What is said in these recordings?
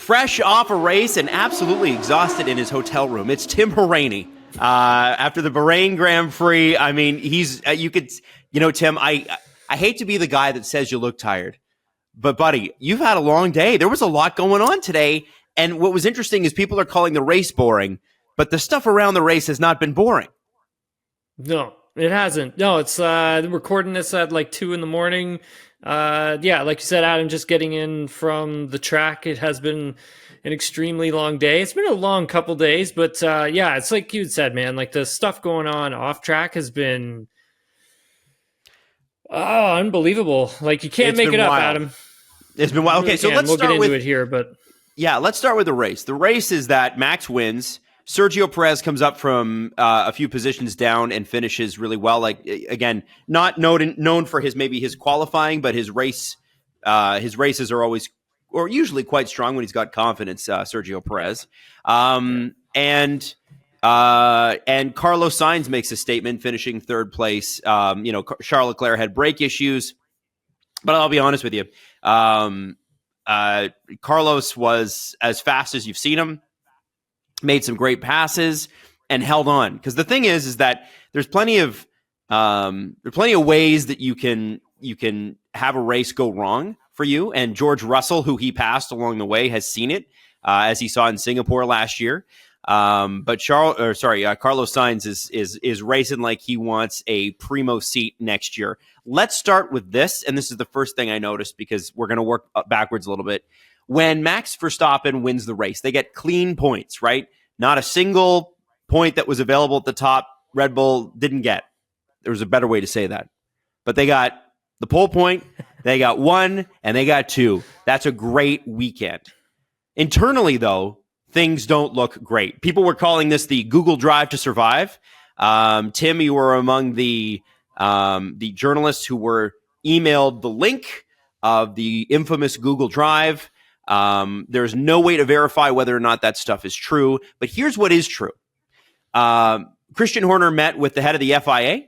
fresh off a race and absolutely exhausted in his hotel room. It's Tim Hauraney. After the Bahrain Grand Prix, I mean, Tim, I hate to be the guy that says you look tired, but buddy, you've had a long day. There was a lot going on today. And what was interesting is people are calling the race boring, but the stuff around the race has not been boring. No, it hasn't. No, it's recording this at like 2 a.m. Like you said, Adam, just getting in from the track. It has been an extremely long day. It's been a long couple days, but it's like you said, man, like the stuff going on off track has been unbelievable. Like you can't make it up, Adam. It's been wild. Okay, so let's we'll start get into it here, but let's start with the race. The race is that Max wins. Sergio Perez comes up from a few positions down and finishes really well. Like again, not known for his qualifying, but his races are always or usually quite strong when he's got confidence. Sergio Perez, and Carlos Sainz makes a statement, finishing third place. Charles Leclerc had brake issues, but I'll be honest with you, Carlos was as fast as you've seen him. Made some great passes and held on. Because the thing is that there's plenty of ways that you can have a race go wrong for you. And George Russell, who he passed along the way, has seen it, as he saw in Singapore last year. But Carlos Sainz is racing like he wants a primo seat next year. Let's start with this, and this is the first thing I noticed because we're going to work backwards a little bit. When Max Verstappen wins the race, they get clean points, right? Not a single point that was available at the top Red Bull didn't get. There was a better way to say that. But they got the pole point, they got 1, and they got 2. That's a great weekend. Internally, though, things don't look great. People were calling this the Google Drive to survive. Tim, you were among the journalists who were emailed the link of the infamous Google Drive. There's no way to verify whether or not that stuff is true, but here's what is true. Christian Horner met with the head of the FIA.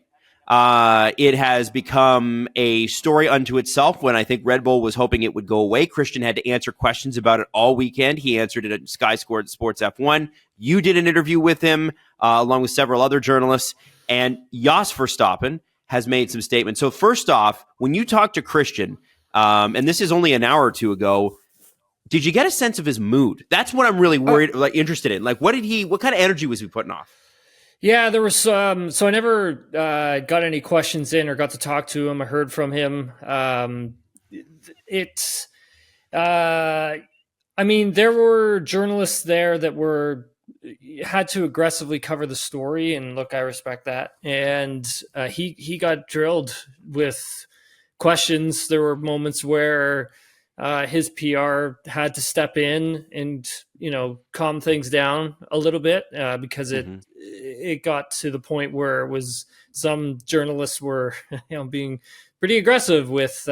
It has become a story unto itself when I think Red Bull was hoping it would go away. Christian had to answer questions about it all weekend. He answered it at Sky Sports F1. You did an interview with him, along with several other journalists, and Jos Verstappen has made some statements. So first off, when you talk to Christian, and this is only an hour or two ago, did you get a sense of his mood? That's what I'm really interested in. Like, what kind of energy was he putting off? Yeah, there was so I never got any questions in or got to talk to him. I heard from him. There were journalists there that had to aggressively cover the story, and look, I respect that. And he got drilled with questions. There were moments where his PR had to step in and, calm things down a little bit because it got to the point where it was some journalists were being pretty aggressive with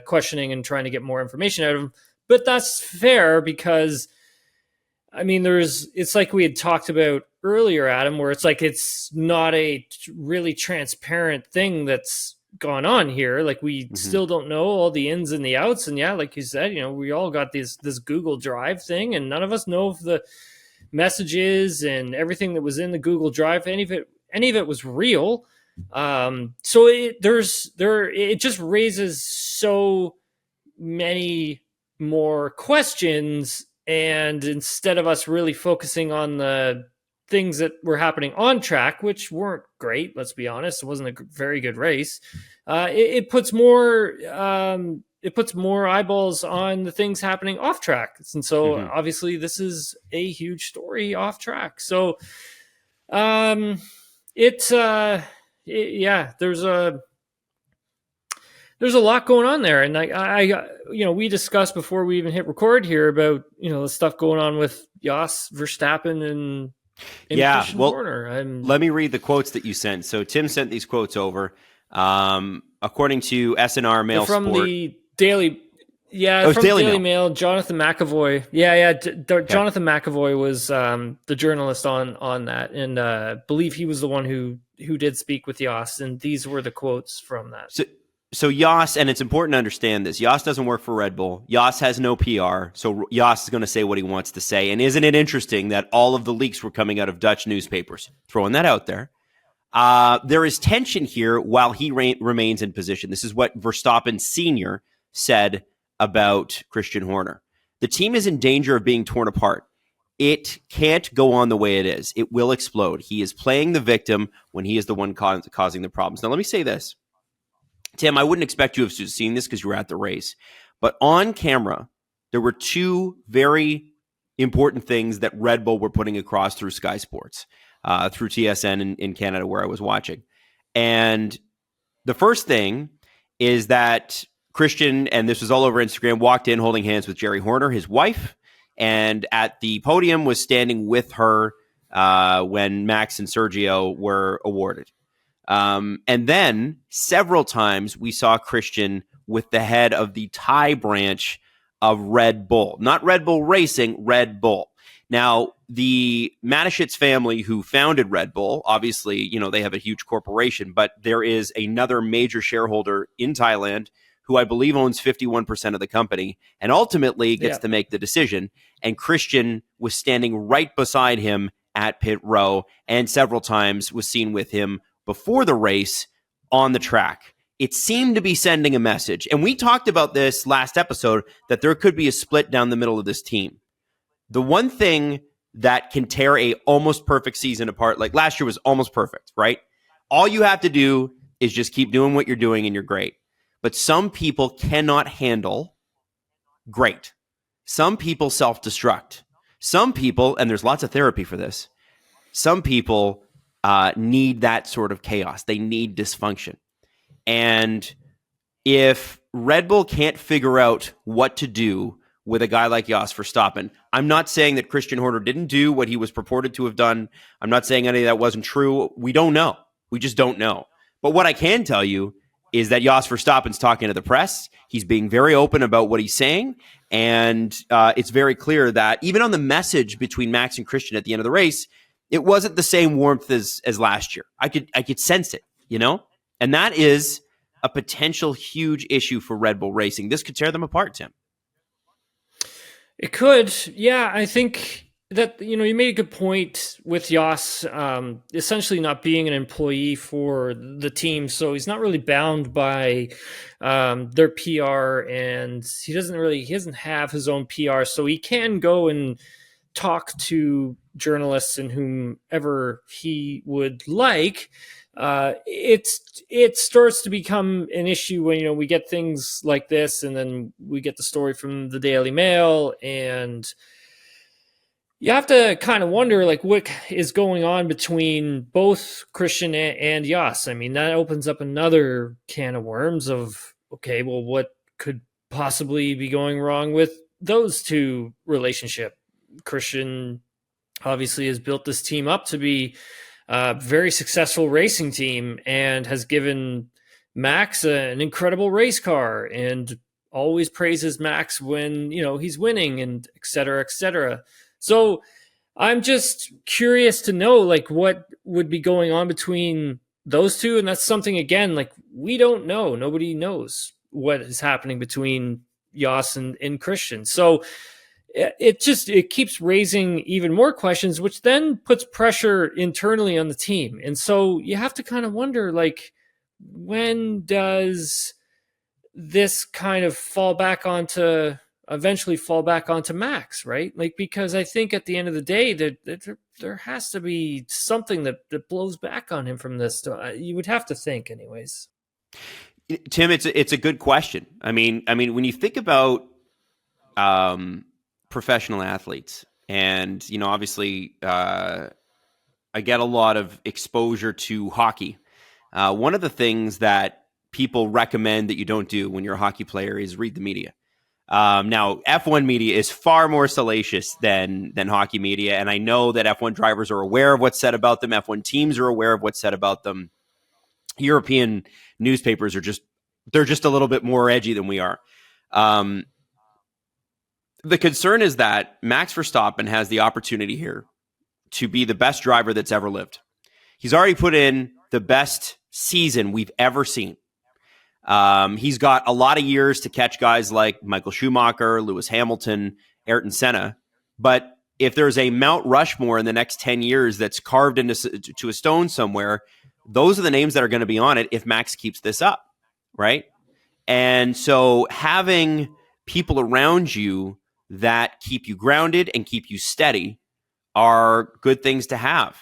questioning and trying to get more information out of him. But that's fair because, it's like we had talked about earlier, Adam, where it's like it's not a really transparent thing that's gone on here. Like we still don't know all the ins and the outs, and like you said, we all got this Google Drive thing, and none of us know if the messages and everything that was in the Google Drive, any of it was real. So it just raises so many more questions, and instead of us really focusing on the things that were happening on track, which weren't great, let's be honest, it wasn't a very good race. It puts more eyeballs on the things happening off track, and so obviously this is a huge story off track. So, there's a lot going on there, and I we discussed before we even hit record here about the stuff going on with Jos Verstappen and Christian Horner. Let me read the quotes that you sent. So Tim sent these quotes over. According to SNR Mail from Sport. the Daily Mail, Jonathan McAvoy. Jonathan McAvoy was the journalist on that, and I believe he was the one who did speak with Jos, and these were the quotes from that. So Yas, and it's important to understand this, Yas doesn't work for Red Bull. Yas has no PR, so Yas is going to say what he wants to say. And isn't it interesting that all of the leaks were coming out of Dutch newspapers? Throwing that out there. There is tension here while he remains in position. This is what Verstappen Sr. said about Christian Horner. The team is in danger of being torn apart. It can't go on the way it is. It will explode. He is playing the victim when he is the one causing the problems. Now, let me say this. Tim, I wouldn't expect you to have seen this because you were at the race. But on camera, there were two very important things that Red Bull were putting across through Sky Sports, through TSN in Canada where I was watching. And the first thing is that Christian, and this was all over Instagram, walked in holding hands with Jerry Horner, his wife, and at the podium was standing with her when Max and Sergio were awarded. And then several times we saw Christian with the head of the Thai branch of Red Bull, not Red Bull Racing, Red Bull. Now, the Manischitz family who founded Red Bull, obviously, you know, they have a huge corporation, but there is another major shareholder in Thailand who I believe owns 51% of the company and ultimately gets to make the decision. And Christian was standing right beside him at pit row and several times was seen with him before the race on the track. It seemed to be sending a message. And we talked about this last episode, that there could be a split down the middle of this team. The one thing that can tear a almost perfect season apart, like last year was almost perfect, right? All you have to do is just keep doing what you're doing and you're great. But some people cannot handle great. Some people self-destruct. Some people, and there's lots of therapy for this, some people need that sort of chaos. They need dysfunction. And if Red Bull can't figure out what to do with a guy like Jos Verstappen, I'm not saying that Christian Horner didn't do what he was purported to have done. I'm not saying any of that wasn't true. We don't know. We just don't know. But what I can tell you is that Jos Verstappen's talking to the press. He's being very open about what he's saying. And it's very clear that even on the message between Max and Christian at the end of the race, it wasn't the same warmth as last year. I could sense it, you know? And that is a potential huge issue for Red Bull Racing. This could tear them apart, Tim. It could. Yeah, I think that, you know, you made a good point with Jos essentially not being an employee for the team. So he's not really bound by their PR, and he doesn't have his own PR. So he can go and talk to journalists and whomever he would like. It starts to become an issue when, you know, we get things like this, and then we get the story from the Daily Mail, and you have to kind of wonder, like, what is going on between both Christian and Jos. I mean, that opens up another can of worms of, okay, well, what could possibly be going wrong with those two relationship? Christian obviously has built this team up to be a very successful racing team and has given Max an incredible race car and always praises Max when, you know, he's winning, and et cetera, et cetera. So I'm just curious to know, like, what would be going on between those two. And that's something, again, like, we don't know. Nobody knows what is happening between Jos and Christian. So it keeps raising even more questions, which then puts pressure internally on the team. And so you have to kind of wonder, like, when does this kind of eventually fall back onto Max, right? Like, because I think at the end of the day, there has to be something that blows back on him from this. You would have to think, anyways. Tim, it's a good question. I mean, when you think about professional athletes, and, you know, obviously I get a lot of exposure to hockey. One of the things that people recommend that you don't do when you're a hockey player is read the media. Now, F1 media is far more salacious than hockey media, and I know that F1 drivers are aware of what's said about them. F1 teams are aware of what's said about them. European newspapers they're just a little bit more edgy than we are. The concern is that Max Verstappen has the opportunity here to be the best driver that's ever lived. He's already put in the best season we've ever seen. He's got a lot of years to catch guys like Michael Schumacher, Lewis Hamilton, Ayrton Senna. But if there's a Mount Rushmore in the next 10 years that's carved to a stone somewhere, those are the names that are going to be on it if Max keeps this up, right? And so having people around you that keep you grounded and keep you steady are good things to have.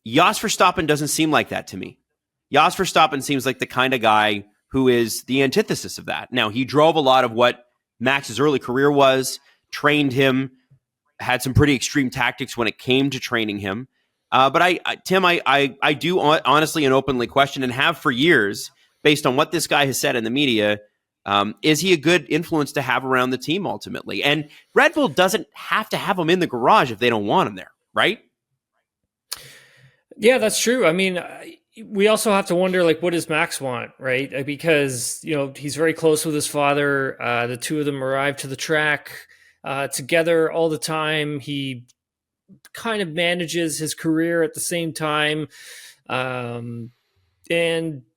Jos Verstappen doesn't seem like that to me. Jos Verstappen seems like the kind of guy who is the antithesis of that. Now, he drove a lot of what Max's early career was, trained him, had some pretty extreme tactics when it came to training him. But Tim, I do honestly and openly question, and have for years, based on what this guy has said in the media, is he a good influence to have around the team ultimately? And Red Bull doesn't have to have him in the garage if they don't want him there, right? Yeah, that's true. I mean, we also have to wonder, like, what does Max want, right? Because, he's very close with his father. The two of them arrive to the track together all the time. He kind of manages his career at the same time. And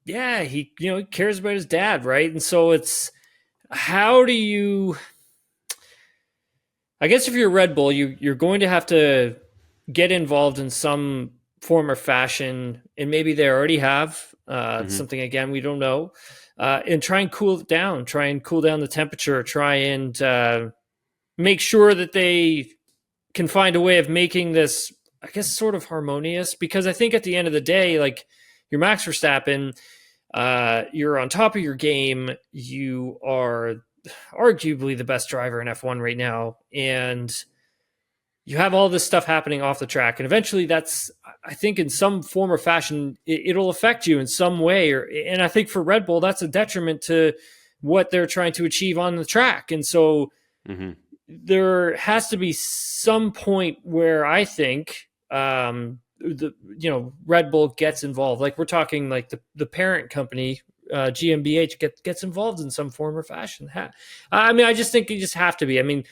yeah, he cares about his dad, right? And so it's, how do you, I guess if you're Red Bull, you're going to have to get involved in some form or fashion, and maybe they already have something, again, we don't know, and try and cool it down, the temperature, try and make sure that they can find a way of making this, I guess, sort of harmonious. Because I think at the end of the day, like, you're Max Verstappen, you're on top of your game, you are arguably the best driver in F1 right now, and you have all this stuff happening off the track, and eventually that's, I think, in some form or fashion, it'll affect you in some way. And I think for Red Bull, that's a detriment to what they're trying to achieve on the track. And so there has to be some point where I think Red Bull gets involved. Like, we're talking like the parent company, GmbH, gets involved in some form or fashion. I mean, I just think you just have to be. I mean,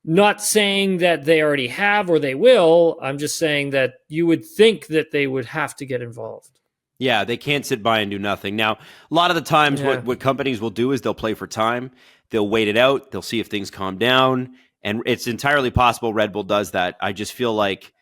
not saying that they already have or they will. I'm just saying that you would think that they would have to get involved. Yeah, they can't sit by and do nothing. Now, a lot of the times what companies will do is they'll play for time. They'll wait it out. They'll see if things calm down. And it's entirely possible Red Bull does that. I just feel like,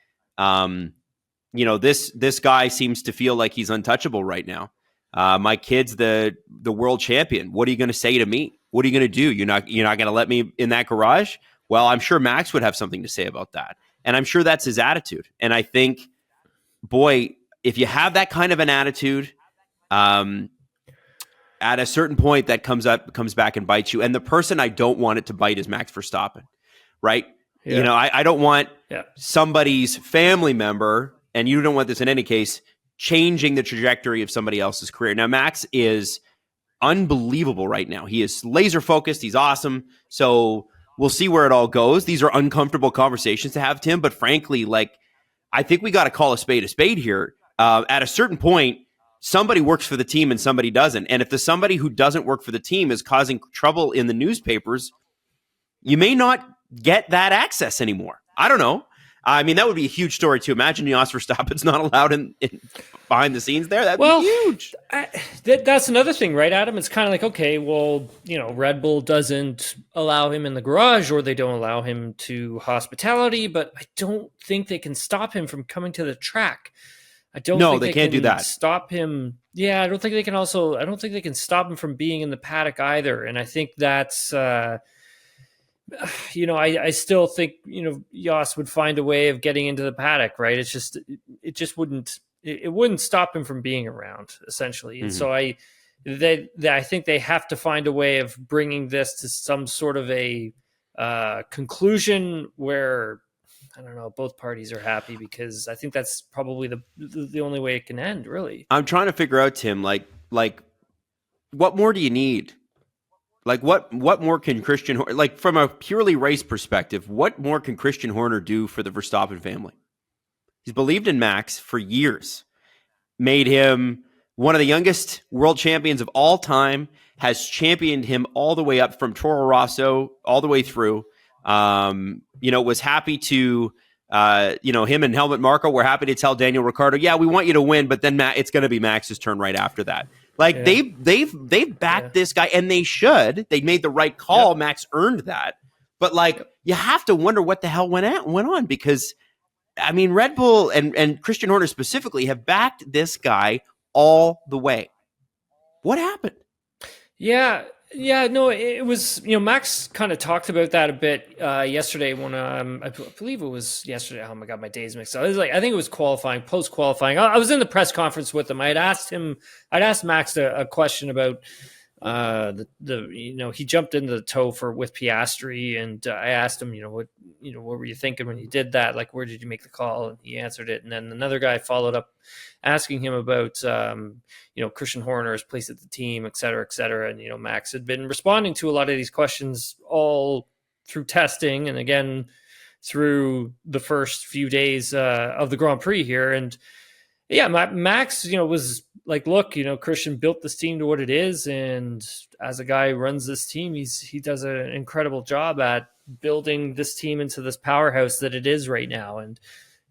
this guy seems to feel like he's untouchable right now. My kid's the world champion. What are you going to say to me? What are you going to do? You're not going to let me in that garage? Well, I'm sure Max would have something to say about that. And I'm sure that's his attitude. And I think, boy, if you have that kind of an attitude, at a certain point that comes back and bites you. And the person I don't want it to bite is Max Verstappen, right? Yeah. I don't want somebody's family member, and you don't want this in any case, changing the trajectory of somebody else's career. Now, Max is unbelievable right now. He is laser focused. He's awesome. So we'll see where it all goes. These are uncomfortable conversations to have, Tim, but frankly, like, I think we got to call a spade here. At a certain point, somebody works for the team and somebody doesn't. And if the somebody who doesn't work for the team is causing trouble in the newspapers, you may not get that access anymore. I don't know. I mean, that would be a huge story to imagine Jos Verstappen's not allowed in behind the scenes there. That'd be huge. That's another thing, right, Adam? It's kind of like, okay, well, Red Bull doesn't allow him in the garage, or they don't allow him to hospitality, but I don't think they can stop him from coming to the track. I don't think they can't do that. Stop him. Yeah, I don't think they can stop him from being in the paddock either. And I think that's, I still think, Jos would find a way of getting into the paddock, right? It just wouldn't stop him from being around, essentially. And so I think they have to find a way of bringing this to some sort of a conclusion where, I don't know, both parties are happy, because I think that's probably the only way it can end, really. I'm trying to figure out, Tim, like what more do you need? Like, what more can Christian, like, from a purely race perspective, what more can Christian Horner do for the Verstappen family? He's believed in Max for years, made him one of the youngest world champions of all time, has championed him all the way up from Toro Rosso all the way through. Was happy to, him and Helmut Marko were happy to tell Daniel Ricciardo, yeah, we want you to win, but then it's going to be Max's turn right after that. Like Yeah. they've backed this guy, and they should. They made the right call. Yep. Max earned that. But like, you have to wonder what the hell went on, because I mean, Red Bull and Christian Horner specifically have backed this guy all the way. What happened? Yeah. Yeah, no, it was, Max kind of talked about that a bit yesterday when I believe it was yesterday. Oh my God, my days mixed up. It was like, I think it was qualifying, post qualifying. I was in the press conference with him. I'd asked Max a question about he jumped into the tow with Piastri, and I asked him, what were you thinking when you did that? Like, where did you make the call? And he answered it. And then another guy followed up asking him about, Christian Horner's place at the team, et cetera, et cetera. And, Max had been responding to a lot of these questions all through testing, and again, through the first few days of the Grand Prix here. And yeah, Max, was like, look, Christian built this team to what it is. And as a guy who runs this team, he does an incredible job at building this team into this powerhouse that it is right now. And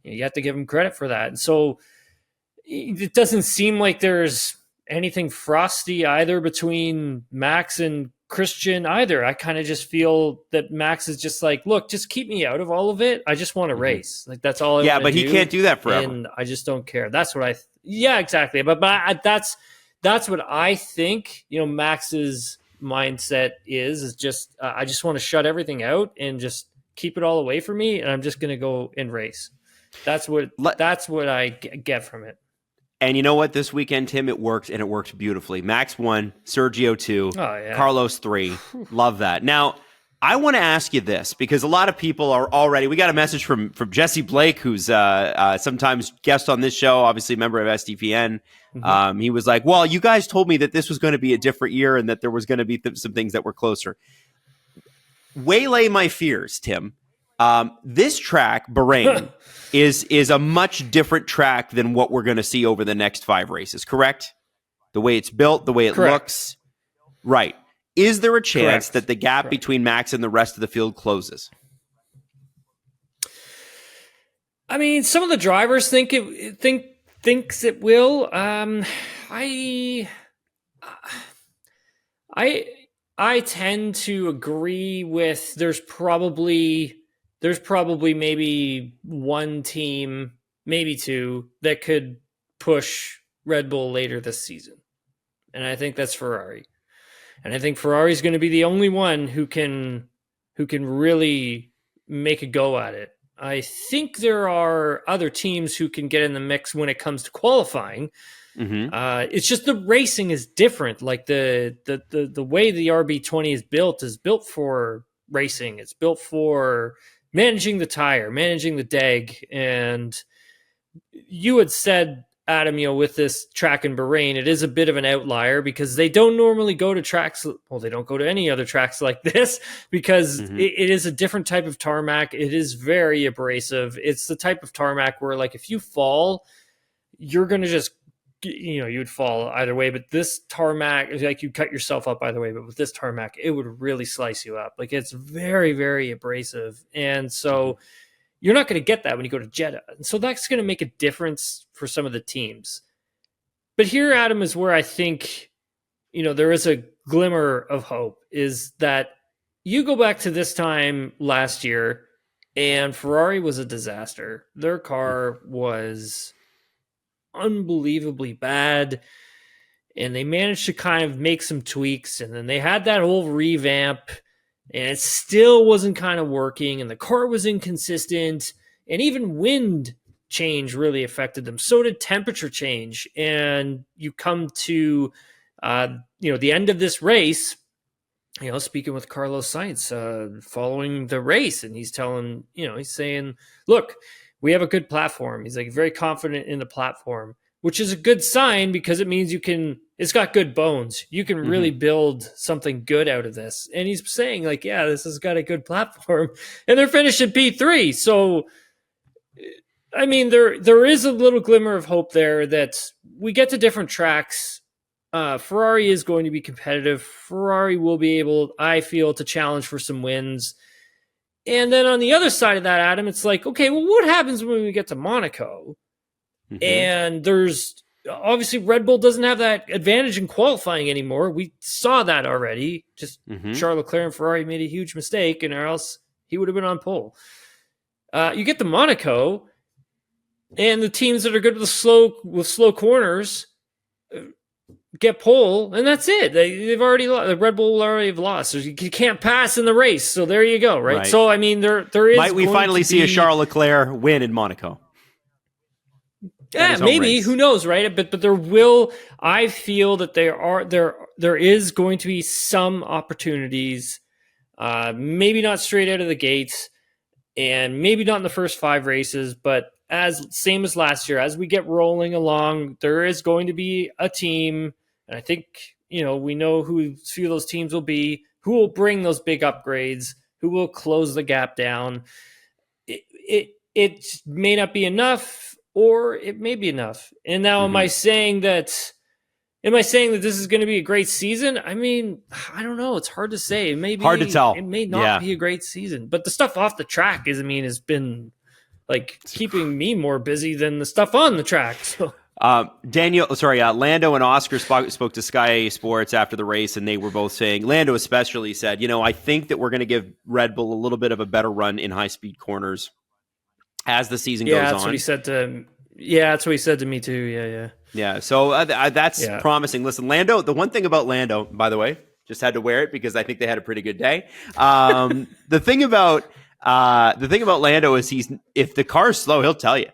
you have to give him credit for that. And so it doesn't seem like there's anything frosty either between Max and Christian either. I kind of just feel that Max is just like, look, just keep me out of all of it. I just want to race. Like, that's all I want to do. Yeah, but he can't do that forever. And I just don't care. That's what yeah, exactly. But that's what I think, Max's mindset is just, I just want to shut everything out and just keep it all away from me. And I'm just going to go and race. That's what I get from it. And you know what? This weekend, Tim, it worked, and it worked beautifully. Max 1, Sergio 2, Carlos 3. Love that. Now, I want to ask you this, because a lot of people are already – we got a message from Jesse Blake, who's sometimes guest on this show, obviously a member of SDPN. Mm-hmm. He was like, well, you guys told me that this was going to be a different year and that there was going to be some things that were closer. Waylay my fears, Tim. This track, Bahrain, is a much different track than what we're going to see over the next 5 races, correct? The way it's built, the way it looks. Right. Is there a chance that the gap between Max and the rest of the field closes? I mean, some of the drivers thinks it will. I tend to agree with there's probably maybe one team, maybe two, that could push Red Bull later this season. And I think that's Ferrari. And I think Ferrari is going to be the only one who can really make a go at it. I think there are other teams who can get in the mix when it comes to qualifying. Mm-hmm. It's just the racing is different. Like the way the RB20 is built for racing. It's built for managing the tire, managing the DEG. And you had said, Adam, with this track in Bahrain, it is a bit of an outlier because they don't normally go to tracks. Well, they don't go to any other tracks like this because it is a different type of tarmac. It is very abrasive. It's the type of tarmac where, like, if you fall, you're going to just, you would fall either way. But this tarmac, like, you cut yourself up either way. But with this tarmac, it would really slice you up. Like, it's very, very abrasive. And so you're not going to get that when you go to Jeddah. And so that's going to make a difference for some of the teams. But here, Adam, is where I think, there is a glimmer of hope, is that you go back to this time last year and Ferrari was a disaster. Their car was unbelievably bad. And they managed to kind of make some tweaks. And then they had that whole revamp. And it still wasn't kind of working, and the car was inconsistent, and even wind change really affected them. So did temperature change. And you come to, the end of this race, speaking with Carlos Sainz, following the race, and he's telling, he's saying, look, we have a good platform. He's like very confident in the platform, which is a good sign because it means it's got good bones. You can really build something good out of this. And he's saying, like, yeah, this has got a good platform, and they're finishing P3. So, I mean, there is a little glimmer of hope there that we get to different tracks. Ferrari is going to be competitive. Ferrari will be able, I feel, to challenge for some wins. And then on the other side of that, Adam, it's like, okay, well, what happens when we get to Monaco? And there's obviously Red Bull doesn't have that advantage in qualifying anymore. We saw that already. Just Charles Leclerc and Ferrari made a huge mistake, and or else he would have been on pole. You get to Monaco, and the teams that are good with slow corners get pole, and that's it. They've already lost. The Red Bull already have lost. So you can't pass in the race. So there you go, right? So I mean, there is. Might we finally see a Charles Leclerc win in Monaco? Yeah, maybe. Who knows, right? But there will. I feel that there is going to be some opportunities. Maybe not straight out of the gates, and maybe not in the first 5 races, but same as last year, as we get rolling along, there is going to be a team, and I think we know who a few of those teams will be, who will bring those big upgrades, who will close the gap down. It may not be enough. Or it may be enough. And now, am I saying that this is going to be a great season? I mean, I don't know. It's hard to say. It may be, hard to tell. It may not be a great season. But the stuff off the track has been like keeping me more busy than the stuff on the track. So. Lando and Oscar spoke to Sky Sports after the race, and they were both saying, Lando especially said, I think that we're going to give Red Bull a little bit of a better run in high-speed corners as the season goes on. That's what he said to. Yeah, that's what he said to me too. Yeah. So that's promising. Listen, Lando. The one thing about Lando, by the way, just had to wear it because I think they had a pretty good day. The thing about Lando is if the car's slow, he'll tell you.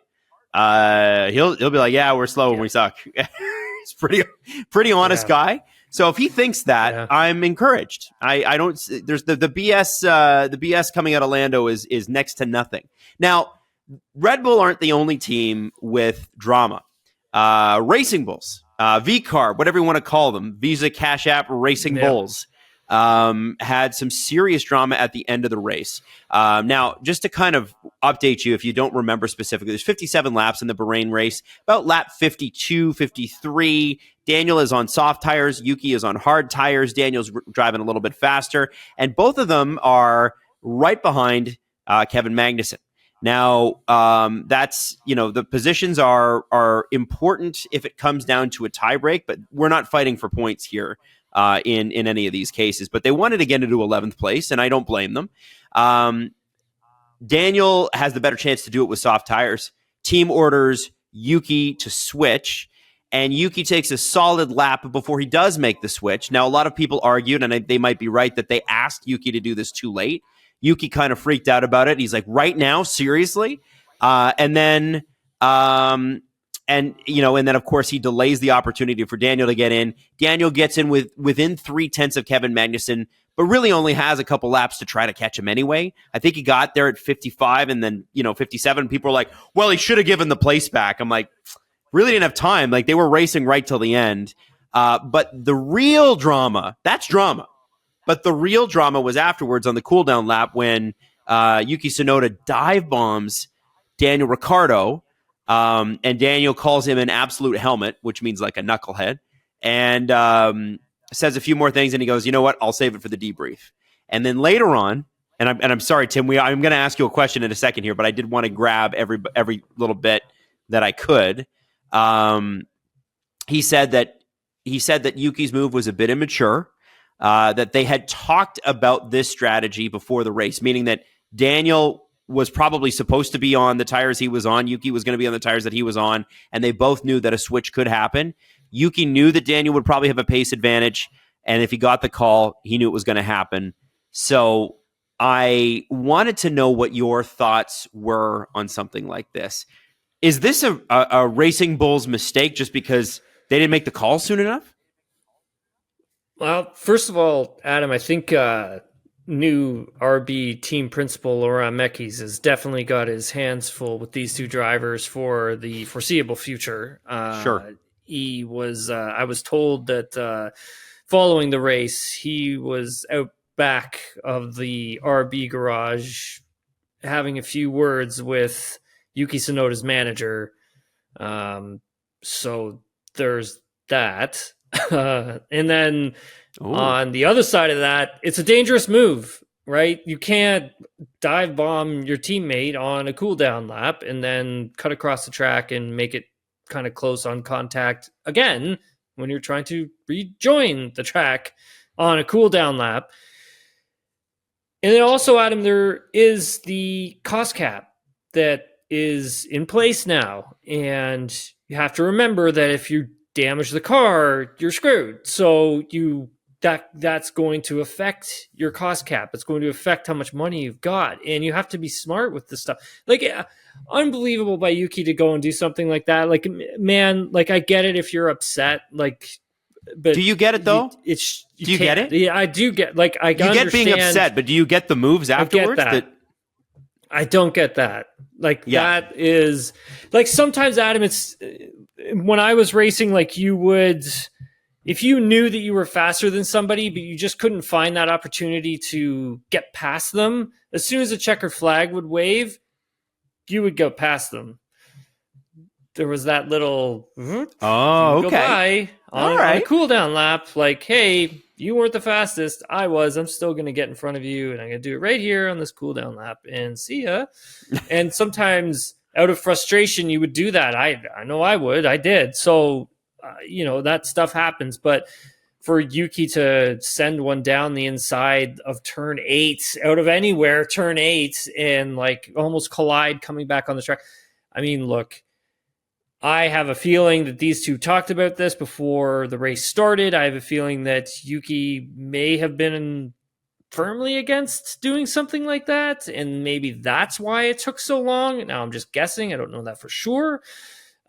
He'll be like, yeah, we're slow and we suck. He's pretty honest guy. So if he thinks that, I'm encouraged. I don't. There's the BS. The BS coming out of Lando is next to nothing. Now, Red Bull aren't the only team with drama. Racing Bulls, VCAR, whatever you want to call them, Visa Cash App Racing Bulls, had some serious drama at the end of the race. Now, just to kind of update you, if you don't remember specifically, there's 57 laps in the Bahrain race. About lap 52, 53, Daniel is on soft tires. Yuki is on hard tires. Daniel's driving a little bit faster. And both of them are right behind Kevin Magnussen. Now, that's, the positions are important if it comes down to a tiebreak, but we're not fighting for points here in any of these cases. But they wanted to get into 11th place, and I don't blame them. Daniel has the better chance to do it with soft tires. Team orders Yuki to switch, and Yuki takes a solid lap before he does make the switch. Now, a lot of people argued, and they might be right, that they asked Yuki to do this too late. Yuki kind of freaked out about it. He's like, right now, seriously? And then of course, he delays the opportunity for Daniel to get in. Daniel gets in within 0.3 of Kevin Magnussen, but really only has a couple laps to try to catch him anyway. I think he got there at 55 and then, 57. People are like, well, he should have given the place back. I'm like, really didn't have time. Like, they were racing right till the end. But the real drama, that's drama. But the real drama was afterwards on the cooldown lap when Yuki Tsunoda dive bombs Daniel Ricciardo, and Daniel calls him an absolute helmet, which means like a knucklehead, and says a few more things, and he goes, you know what, I'll save it for the debrief. And then later on, and I'm sorry, Tim, I'm going to ask you a question in a second here, but I did want to grab every little bit that I could. He said that Yuki's move was a bit immature. That they had talked about this strategy before the race, meaning that Daniel was probably supposed to be on the tires he was on. Yuki was going to be on the tires that he was on, and they both knew that a switch could happen. Yuki knew that Daniel would probably have a pace advantage, and if he got the call, he knew it was going to happen. So I wanted to know what your thoughts were on something like this. Is this a Racing Bulls mistake just because they didn't make the call soon enough? Well, first of all, Adam, I think new RB team principal Laurent Mekies has definitely got his hands full with these two drivers for the foreseeable future. Sure. He was, I was told that following the race, he was out back of the RB garage having a few words with Yuki Tsunoda's manager. So there's that. And then on the other side of that, it's a dangerous move, right? You can't dive bomb your teammate on a cool down lap and then cut across the track and make it kind of close on contact again when you're trying to rejoin the track on a cool down lap. And then also, Adam, there is the cost cap that is in place now. And you have to remember that if you damage the car, you're screwed. So that's going to affect your cost cap. It's going to affect how much money you've got. And you have to be smart with this stuff. Like, unbelievable by Yuki to go and do something like that. Like, man, like, I get it if you're upset. Like, but do you get it though? Do you get it? Yeah, I do get. Like, I get being upset, but do you get the moves afterwards? I get that. I don't get that. Like, that is like, sometimes, Adam, it's when I was racing, like, you would, if you knew that you were faster than somebody, but you just couldn't find that opportunity to get past them, as soon as a checkered flag would wave, you would go past them. There was that little go by on a cool down lap, like, hey, you weren't the fastest, I was. I'm still going to get in front of you, and I'm going to do it right here on this cool down lap, and see ya. And sometimes, out of frustration, you would do that. I know I would. I did. So, that stuff happens. But for Yuki to send one down the inside of turn 8, out of anywhere, turn 8, and like almost collide coming back on the track. I mean, look, I have a feeling that these two talked about this before the race started. I have a feeling that Yuki may have been firmly against doing something like that, and maybe that's why it took so long. Now, I'm just guessing. I don't know that for sure.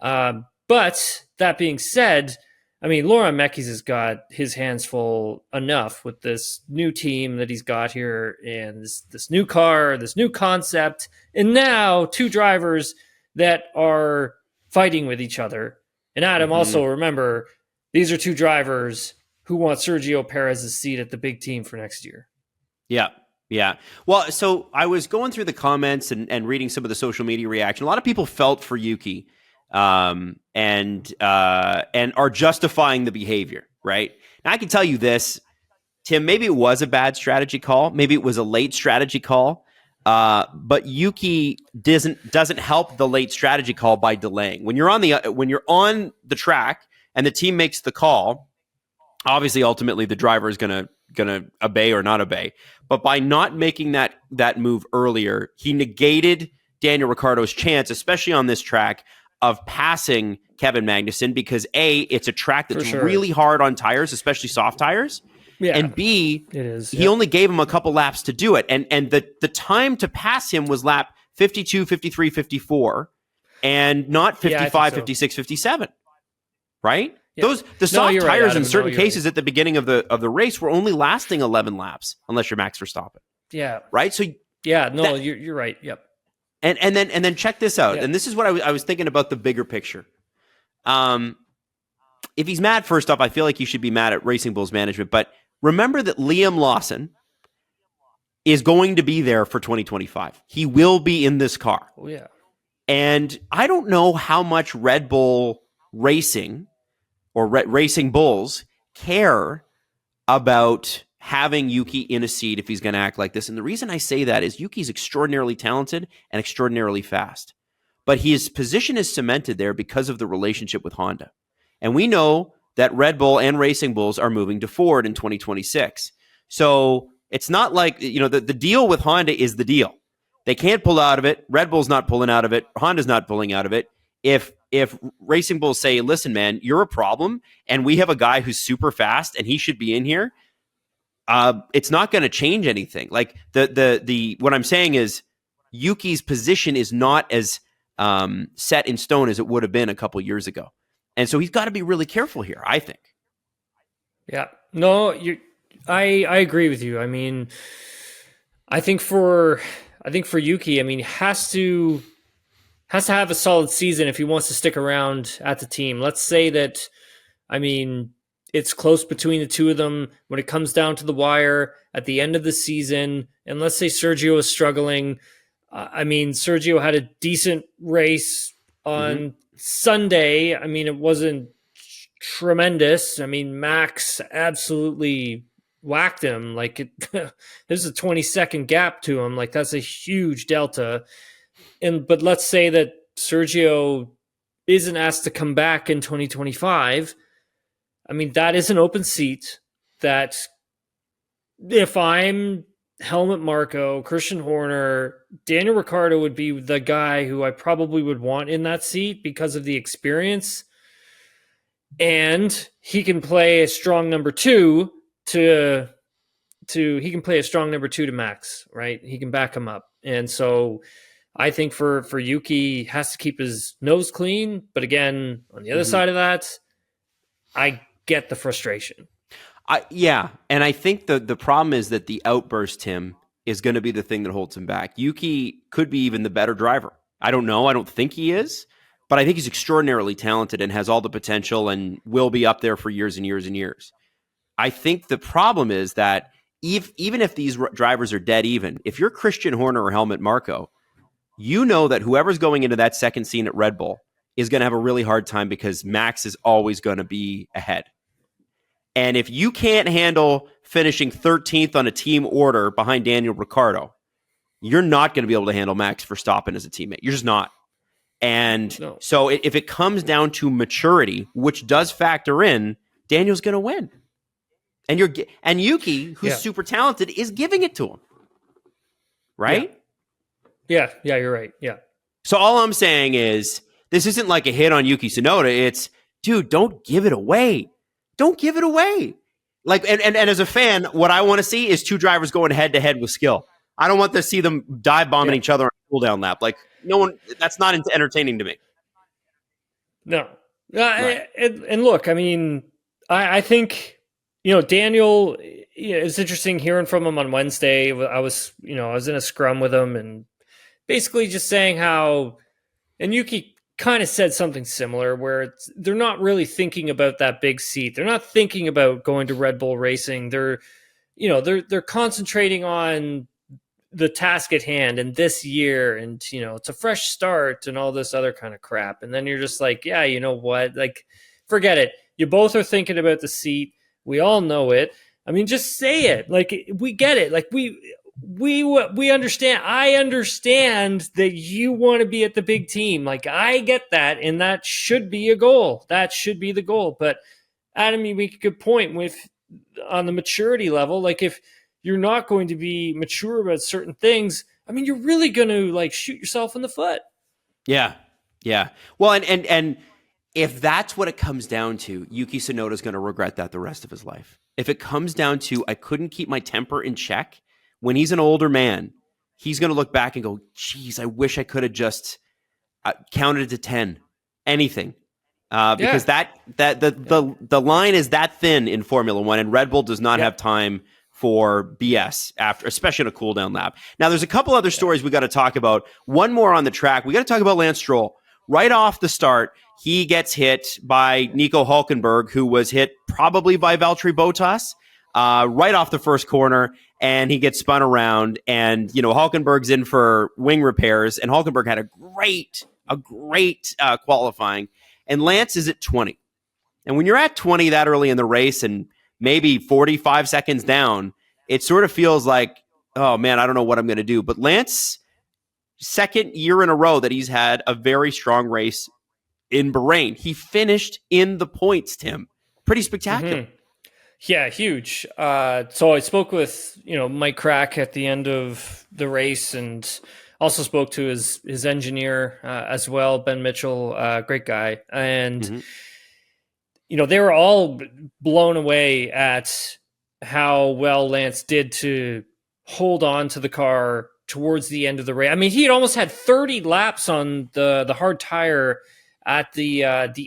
But that being said, I mean, Laurent Mekies has got his hands full enough with this new team that he's got here, and this new car, this new concept, and now 2 drivers that are fighting with each other. And Adam, also remember, these are 2 drivers who want Sergio Perez's seat at the big team for next year. Yeah. Yeah. Well, so I was going through the comments and reading some of the social media reaction. A lot of people felt for Yuki and are justifying the behavior, right? Now, I can tell you this, Tim, maybe it was a bad strategy call. Maybe it was a late strategy call. But Yuki doesn't help the late strategy call by delaying. When you're on the track and the team makes the call, obviously, ultimately, the driver is gonna obey or not obey. But by not making that move earlier, he negated Daniel Ricciardo's chance, especially on this track, of passing Kevin Magnussen, because A, it's a track that's really hard on tires, especially soft tires. Yeah. And B, it is. He only gave him a couple laps to do it. And the time to pass him was lap 52, 53, 54, and not 55, 56, 57. Right? Yeah. The soft tires in certain cases at the beginning of the race were only lasting 11 laps, unless you're Max Verstappen. Yeah. Right? So you're right. Yep. And then check this out. Yeah. And this is what I was thinking about, the bigger picture. If he's mad, first off, I feel like you should be mad at Racing Bull's management, but remember that Liam Lawson is going to be there for 2025. He will be in this car. Oh, yeah. And I don't know how much Red Bull Racing or Racing Bulls care about having Yuki in a seat if he's going to act like this. And the reason I say that is Yuki's extraordinarily talented and extraordinarily fast. But his position is cemented there because of the relationship with Honda. And we know that Red Bull and Racing Bulls are moving to Ford in 2026. So it's not like, the deal with Honda is the deal. They can't pull out of it. Red Bull's not pulling out of it. Honda's not pulling out of it. If Racing Bulls say, listen, man, you're a problem, and we have a guy who's super fast and he should be in here, it's not going to change anything. Like what I'm saying is Yuki's position is not as set in stone as it would have been a couple years ago. And so he's got to be really careful here, I think. Yeah. No, I agree with you. I mean, I think for Yuki, I mean, has to have a solid season if he wants to stick around at the team. Let's say that, I mean, it's close between the two of them when it comes down to the wire at the end of the season. And let's say Sergio is struggling. I mean, Sergio had a decent race on Sunday. I mean, it wasn't tremendous. I mean, Max absolutely whacked him. Like, there's a 20-second gap to him. Like, that's a huge delta. But let's say that Sergio isn't asked to come back in 2025, I mean, that is an open seat that if I'm Helmut Marko, Christian Horner, Daniel Ricciardo would be the guy who I probably would want in that seat because of the experience. And he can play a strong number two to Max, right? He can back him up. And so I think for Yuki, has to keep his nose clean. But again, on the other side of that, I get the frustration. Yeah, and I think the problem is that the outburst, Tim, is going to be the thing that holds him back. Yuki could be even the better driver. I don't know. I don't think he is, but I think he's extraordinarily talented and has all the potential and will be up there for years and years and years. I think the problem is that even if these drivers are dead even, if you're Christian Horner or Helmut Marko, you know that whoever's going into that second scene at Red Bull is going to have a really hard time because Max is always going to be ahead. And if you can't handle finishing 13th on a team order behind Daniel Ricciardo, you're not going to be able to handle Max Verstappen as a teammate. You're just not. And so if it comes down to maturity, which does factor in, Daniel's going to win. And Yuki, who's super talented, is giving it to him. Right? Yeah, you're right. Yeah. So all I'm saying is this isn't like a hit on Yuki Tsunoda. It's, dude, don't give it away. Don't give it away. Like, and as a fan, what I want to see is two drivers going head to head with skill. I don't want to see them dive bombing each other on a cool down lap. Like, no one, that's not entertaining to me. No. Right. And look, I mean, I think, Daniel, it's interesting hearing from him on Wednesday. I was in a scrum with him and basically just saying how, and Yuki kind of said something similar where they're not really thinking about that big seat. They're not thinking about going to Red Bull Racing. They're concentrating on the task at hand and this year and, it's a fresh start and all this other kind of crap. And then you're just like, yeah, you know what? Like, forget it. You both are thinking about the seat. We all know it. I mean, just say it. Like, we get it. Like, we understand. I understand that you want to be at the big team. Like, I get that. And that should be a goal. That should be the goal. But Adam, you make a good point on the maturity level. Like, if you're not going to be mature about certain things, I mean, you're really going to like shoot yourself in the foot. Yeah. Yeah. Well, and if that's what it comes down to, Yuki Tsunoda is going to regret that the rest of his life. If it comes down to, I couldn't keep my temper in check, when he's an older man, he's going to look back and go, geez, I wish I could have just counted to 10, anything. Because the line is that thin in Formula One, and Red Bull does not have time for BS after, especially in a cool down lap. Now, there's a couple other stories we got to talk about. One more on the track. We got to talk about Lance Stroll. Right off the start, he gets hit by Nico Hülkenberg, who was hit probably by Valtteri Bottas, right off the first corner, and he gets spun around. And, Hülkenberg's in for wing repairs, and Hülkenberg had a great qualifying. And Lance is at 20. And when you're at 20 that early in the race and maybe 45 seconds down, it sort of feels like, oh, man, I don't know what I'm going to do. But Lance, second year in a row that he's had a very strong race in Bahrain. He finished in the points, Tim. Pretty spectacular. Mm-hmm. Yeah, huge. So I spoke with, Mike Crack at the end of the race and also spoke to his engineer as well, Ben Mitchell, great guy. And, they were all blown away at how well Lance did to hold on to the car towards the end of the race. I mean, he had almost had 30 laps on the hard tire at the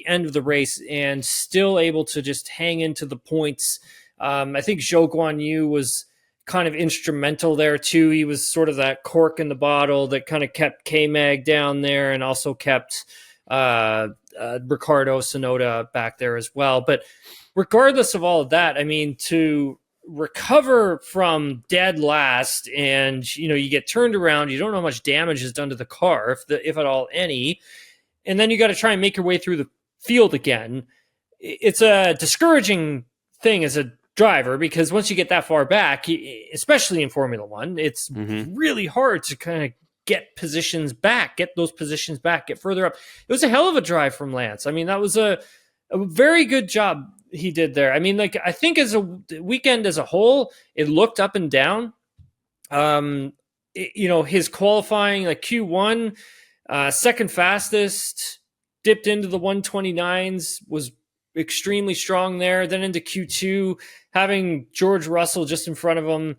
end of the race and still able to just hang into the points. I think Zhou Guanyu was kind of instrumental there too. He was sort of that cork in the bottle that kind of kept K-Mag down there and also kept Ricardo Tsunoda back there as well. But regardless of all of that, I mean, to recover from dead last and, you get turned around, you don't know how much damage is done to the car, if at all any, and then you got to try and make your way through the field again. It's a discouraging thing as a driver because once you get that far back, especially in Formula One, it's really hard to kind of get positions back, get those positions back, get further up. It was a hell of a drive from Lance. I mean, that was a very good job he did there. I mean, like, I think as a weekend as a whole, it looked up and down. His qualifying, like Q1, second fastest, dipped into the 129s, was extremely strong there. Then into Q2, having George Russell just in front of him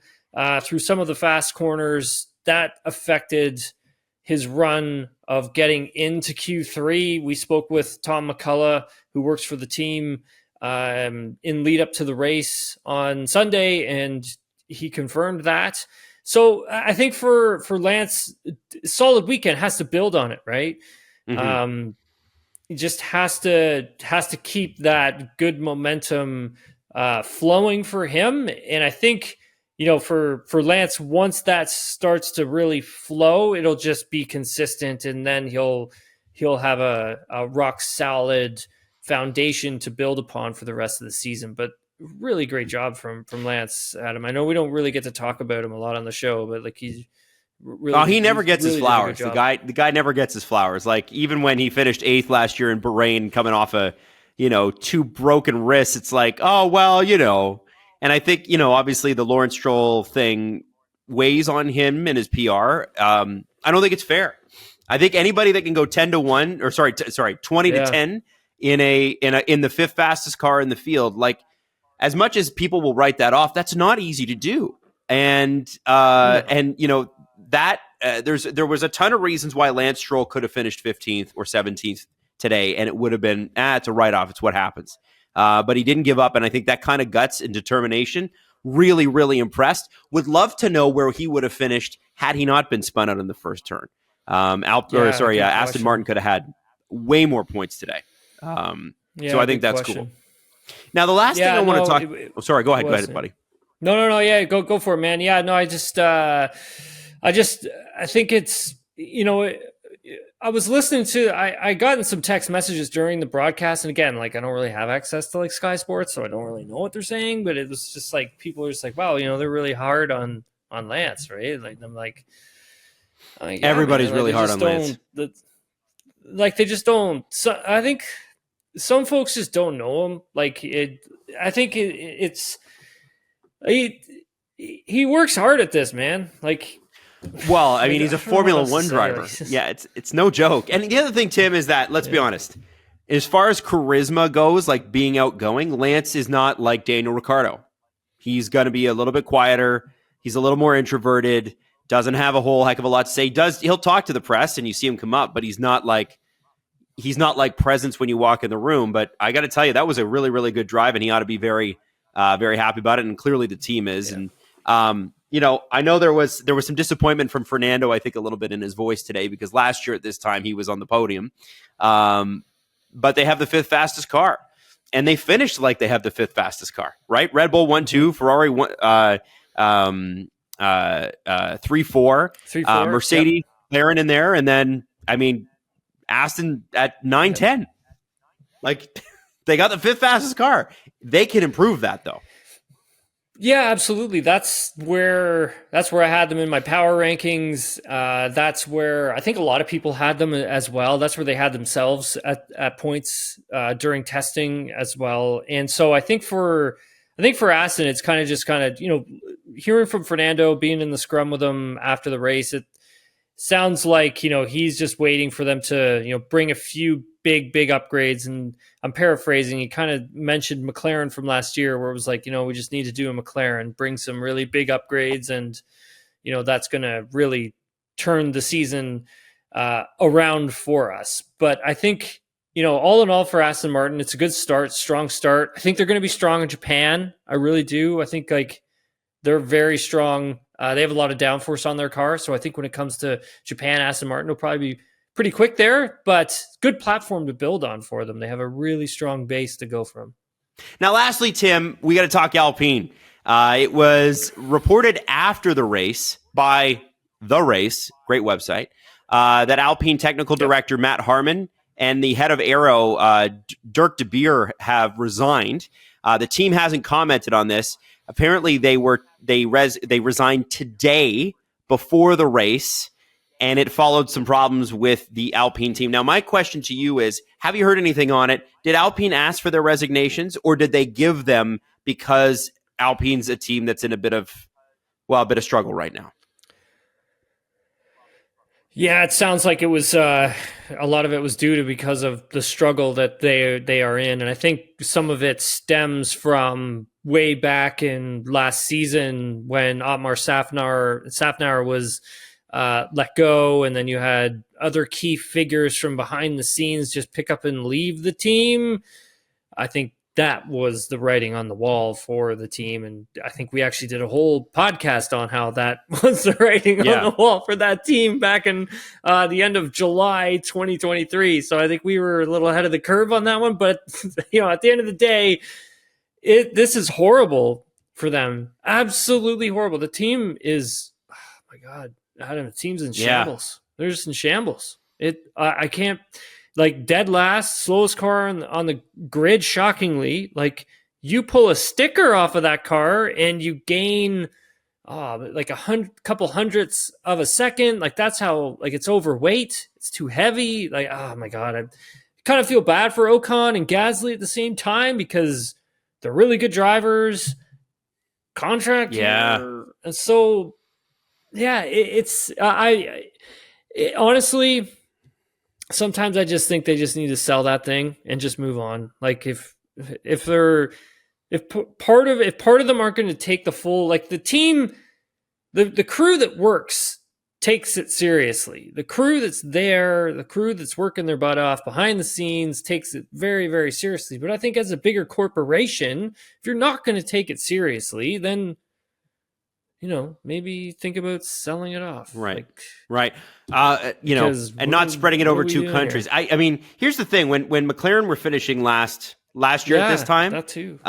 through some of the fast corners, that affected his run of getting into Q3. We spoke with Tom McCullough, who works for the team, in lead up to the race on Sunday, and he confirmed that. So I think for Lance, solid weekend, has to build on it, right? Mm-hmm. He just has to keep that good momentum flowing for him. And I think, for Lance, once that starts to really flow, it'll just be consistent, and then he'll have a rock solid foundation to build upon for the rest of the season. But really great job from Lance, Adam. I know we don't really get to talk about him a lot on the show, but like, he's really, he never gets really his flowers. The guy never gets his flowers. Like, even when he finished 8th last year in Bahrain, coming off 2 broken wrists, it's like, oh, well, and I think, obviously the Lawrence Stroll thing weighs on him and his PR. I don't think it's fair. I think anybody that can go 10-1 or 20-10 in the 5th fastest car in the field, like, as much as people will write that off, that's not easy to do. And that there was a ton of reasons why Lance Stroll could have finished 15th or 17th today, and it would have been it's a write-off. It's what happens. But he didn't give up, and I think that kind of guts and determination, really, really impressed. Would love to know where he would have finished had he not been spun out in the first turn. Aston Martin could have had way more points today. So I think that's cool. Now, the last thing I want to talk... sorry, go ahead, buddy. No. Yeah, go for it, man. Yeah, no, I think it's, I was listening to, I gotten some text messages during the broadcast. And again, like, I don't really have access to like Sky Sports, so I don't really know what they're saying, but it was just like, people are just like, wow, they're really hard on Lance, right? Like, I'm like, everybody's really hard on Lance. They just don't. So I think some folks just don't know him. Like, I think it's he works hard at this, man. Like, well, I mean, he's a Formula One driver. Yeah, it's no joke. And the other thing, Tim, is that, let's be honest, as far as charisma goes, like being outgoing, Lance is not like Daniel Ricciardo. He's going to be a little bit quieter. He's a little more introverted. Doesn't have a whole heck of a lot to say. He'll talk to the press and you see him come up, but he's not like presence when you walk in the room. But I got to tell you, that was a really, really good drive, and he ought to be very, very happy about it. And clearly the team is. Yeah. And I know there was some disappointment from Fernando, I think, a little bit in his voice today, because last year at this time he was on the podium. But they have the 5th fastest car, and they finished like they have the 5th fastest car, right? Red Bull 1-2, Ferrari 3-4, Mercedes, McLaren in there, and then Aston at 9-10. Like, they got the 5th fastest car. They can improve that, though. Yeah, absolutely. That's where I had them in my power rankings. That's where I think a lot of people had them as well. That's where they had themselves at points during testing as well. And so I think for Aston, it's kind of hearing from Fernando, being in the scrum with him after the race, it sounds like he's just waiting for them to bring a few big upgrades. And I'm paraphrasing, he kind of mentioned McLaren from last year, where it was like, we just need to do a McLaren, bring some really big upgrades, and that's going to really turn the season around for us. But I think all in all, for Aston Martin, it's a good start, strong start. I think they're going to be strong in Japan. I really do. I think they're very strong. They have a lot of downforce on their car, so I think when it comes to Japan, Aston Martin will probably be pretty quick there, but good platform to build on for them. They have a really strong base to go from. Now, lastly, Tim, we got to talk Alpine. It was reported after the race by The Race, great website, that Alpine technical director Matt Harmon and the head of Aero, Dirk de Beer, have resigned. The team hasn't commented on this. Apparently, they resigned today before the race. and it followed some problems with the Alpine team. Now, my question to you is, have you heard anything on it? Did Alpine ask for their resignations, or did they give them because Alpine's a team that's in a bit of struggle right now? Yeah, it sounds like it was a lot of it was due to because of the struggle that they are in, and I think some of it stems from way back in last season when Otmar Safnauer was let go, and then you had other key figures from behind the scenes just pick up and leave the team. I think that was the writing on the wall for the team. And I think we actually did a whole podcast on how that was the writing on the wall for that team back in the end of July 2023. So I think we were a little ahead of the curve on that one. But, at the end of the day, this is horrible for them. Absolutely horrible. The team is, oh my God, Adam, the team's in shambles. They're just in shambles. I can't. Like dead last, slowest car on the grid, shockingly. Like you pull a sticker off of that car and you gain like couple hundredths of a second. Like that's how, like it's overweight. It's too heavy. Like, oh my God. I kind of feel bad for Ocon and Gasly at the same time because they're really good drivers. Contract. Yeah. And so, yeah, honestly, sometimes I just think they just need to sell that thing and just move on. Like if part of them aren't going to take the full, like the team, the crew that works takes it seriously. The crew that's there, the crew that's working their butt off behind the scenes takes it very, very seriously. But I think as a bigger corporation, if you're not going to take it seriously, then maybe think about selling it off. Right. And not spreading it over two countries. I mean, here's the thing. When McLaren were finishing last year at this time, that too.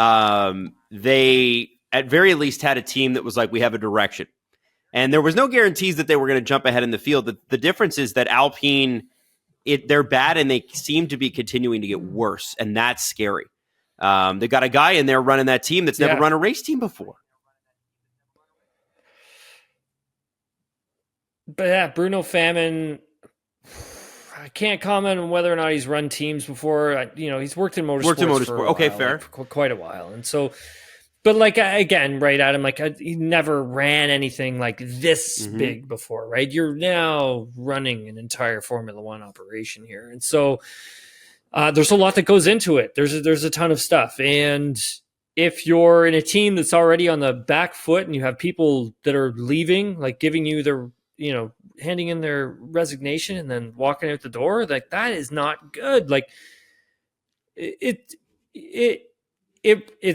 They at very least had a team that was like, we have a direction. And there was no guarantees that they were going to jump ahead in the field. The difference is that Alpine, they're bad and they seem to be continuing to get worse. And that's scary. They got a guy in there running that team that's never run a race team before. But yeah, Bruno Famin, I can't comment on whether or not he's run teams before. He's worked in motorsports. For okay, fair. For quite a while. And so, but like, again, right, Adam, like he never ran anything like this big before, right? You're now running an entire Formula One operation here. And so there's a lot that goes into it. There's a ton of stuff. And if you're in a team that's already on the back foot and you have people that are leaving, like giving you their, handing in their resignation and then walking out the door, like that is not good. Like it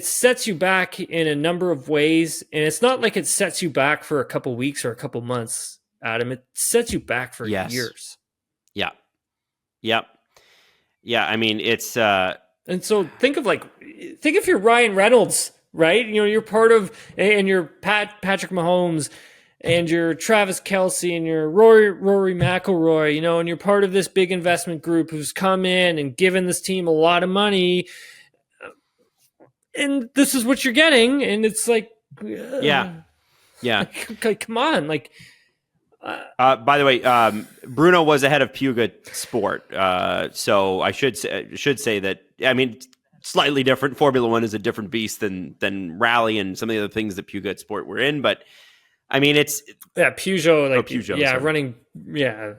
sets you back in a number of ways. And it's not like it sets you back for a couple weeks or a couple months, Adam. It sets you back for years. Yeah. Yep. Yeah. I mean, it's, and so think if you're Ryan Reynolds, right? You're part of, and you're Patrick Mahomes, and you're Travis Kelce, and you're Rory McIlroy, and you're part of this big investment group who's come in and given this team a lot of money, and this is what you're getting, and it's like, yeah, like, come on, like. By the way, Bruno was ahead of Puget Sport, so I should say that. I mean, slightly different. Formula One is a different beast than rally and some of the other things that Puget Sport were in, but. I mean, it's Peugeot, like Peugeot, yeah, sorry. running, yeah.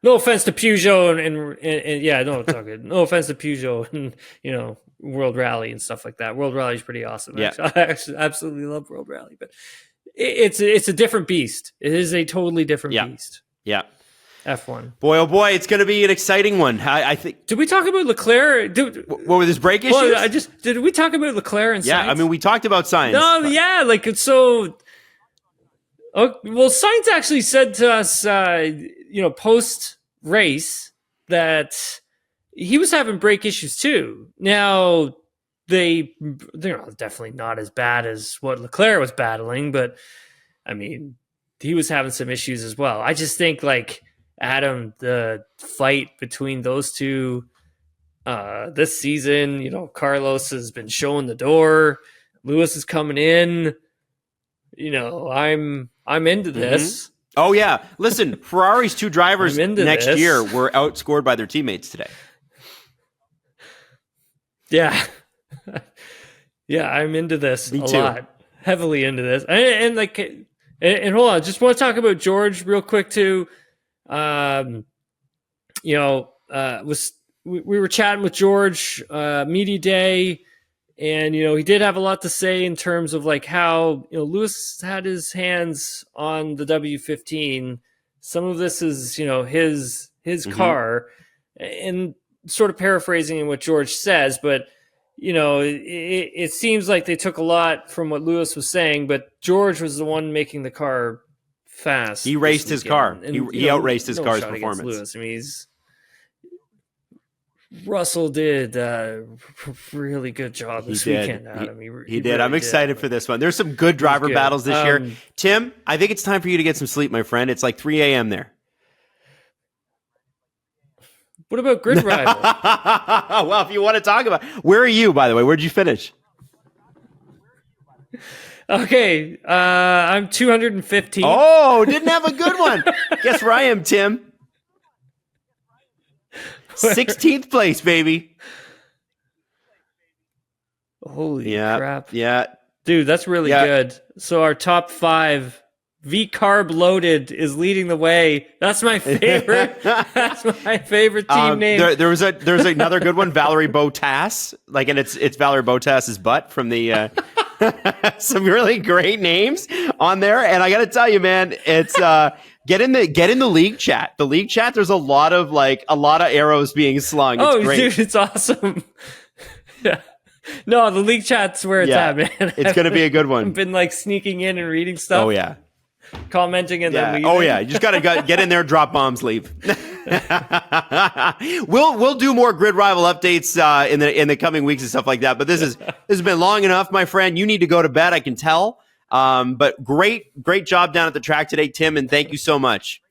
No offense to Peugeot and yeah, no, it's all good. No offense to Peugeot and World Rally and stuff like that. World Rally is pretty awesome. Yeah. I actually absolutely love World Rally, but it's a different beast. It is a totally different beast. Yeah. F1. Boy, oh boy, it's going to be an exciting one. I think. Did we talk about Leclerc? What were his brake issues? Well, did we talk about Leclerc and Sainz? Yeah, I mean, we talked about Sainz. No, yeah, like it's so. Oh, well, Sainz actually said to us, post race that he was having brake issues too. Now they're definitely not as bad as what Leclerc was battling, but I mean, he was having some issues as well. I just think, like, Adam, the fight between those two this season, Carlos has been showing the door. Lewis is coming in. I'm into this. Oh yeah, listen, Ferrari's 2 drivers next year were outscored by their teammates today. Yeah. Yeah, I'm into this a lot. Heavily into this. And like, and hold on, just want to talk about George real quick too. We were chatting with George media day, and he did have a lot to say in terms of like how Lewis had his hands on the W15. Some of this is his car, and sort of paraphrasing what George says, but it seems like they took a lot from what Lewis was saying, but George was the one making the car fast. He raced his car. He outraced his car's performance. Lewis. I mean, Russell did a really good job this weekend. Adam. He did. I'm excited for this one. There's some good driver battles this year. Tim, I think it's time for you to get some sleep, my friend. It's like 3 a.m. there. What about Grid Rival? Well, if you want to talk about, where are you, by the way? Where'd you finish? Okay, I'm 215. Oh, didn't have a good one. Guess where I am, Tim? 16th place, baby. Holy crap. Yeah. Dude, that's really good. So our top 5, V-Carb Loaded is leading the way. That's my favorite. That's my favorite team name. There's another good one, Valerie Bottas. Like, and it's Valerie Bottas's butt from the some really great names on there. And I got to tell you, man, it's get in the league chat. The league chat, there's a lot of arrows being slung. It's great. Dude, it's awesome. Yeah. No, the league chat's where it's at, man. It's going to be a good one. I've been like sneaking in and reading stuff. Oh yeah. Commenting and then leaving. Oh yeah, you just gotta get in there, drop bombs, leave. We'll do more Grid Rival updates in the coming weeks and stuff like that. But this has been long enough, my friend. You need to go to bed, I can tell. But great job down at the track today, Tim, and thank you so much.